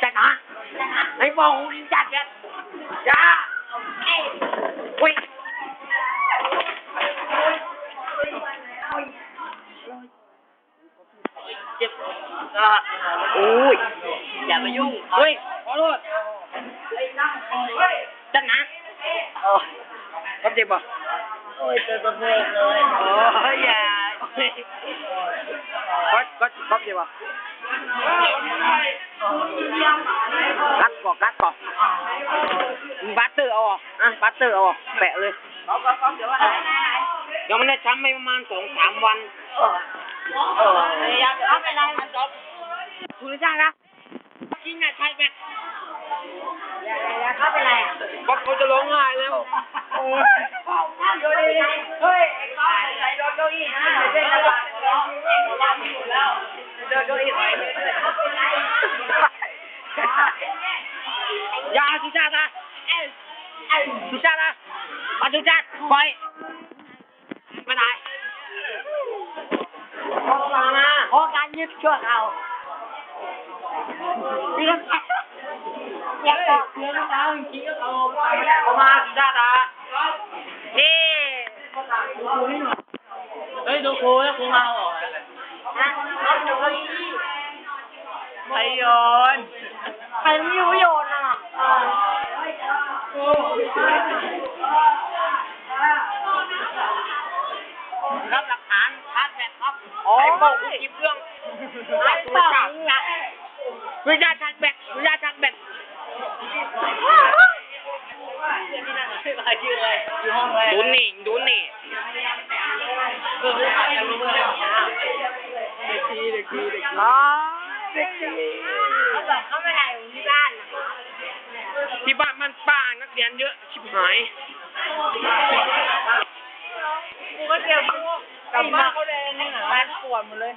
จัดนะไอ้บอกจัดกันจ้าอุ้ยเจ็บโอ้ยอย่ามายุ่งเฮ้ยขอโทษจัดนะเขาเจ็บป่ะโอ้ยเจ็บตัวเลยโอ้ยอย่าก็เจ็บป่ะกัดก่อนบัตเตอร์เอาบัตเตอร์เอาแปะเลยเดี๋ยวมันได้ช้ำไปประมาณ2-3 วันอย่าเอาไปเลยจบคุณจ้านะจริงอ่ะใช่ไหมอย่าเข้าไปเลยบ๊อบเขาจะร้องไห้แล้วโอ้ยเฮ้ยไอ้ก้อนใส่โดนเก้าอี้นะเดินตลาดแล้วโดนเก้าอี้อย่าสุชาติสุชาติมาสุชาติไปไม่ได้ขอการยึดชั่วคราวพี่ต้องอยากบอกเรื่องน้ำจริงๆก็เอามาสุชาติเฮ้ยดูครูแล้วครูมาเหรอใครโยนใครไม่รู้โยนอ่ะครับหลักฐานชาร์จแบตครับไอ้บอกคลิปเรื่องไอ้บอกนะวิญญาณชาร์จแบตดูนี่เด็กดีเขาบอกเขาไม่ได้อยู่ที่บ้านที่บ้านมันป้านักเรียนเยอะชิบหายกูก็เจียวกูกลับบ้านเขาเลยบ้านปวดหมดเลย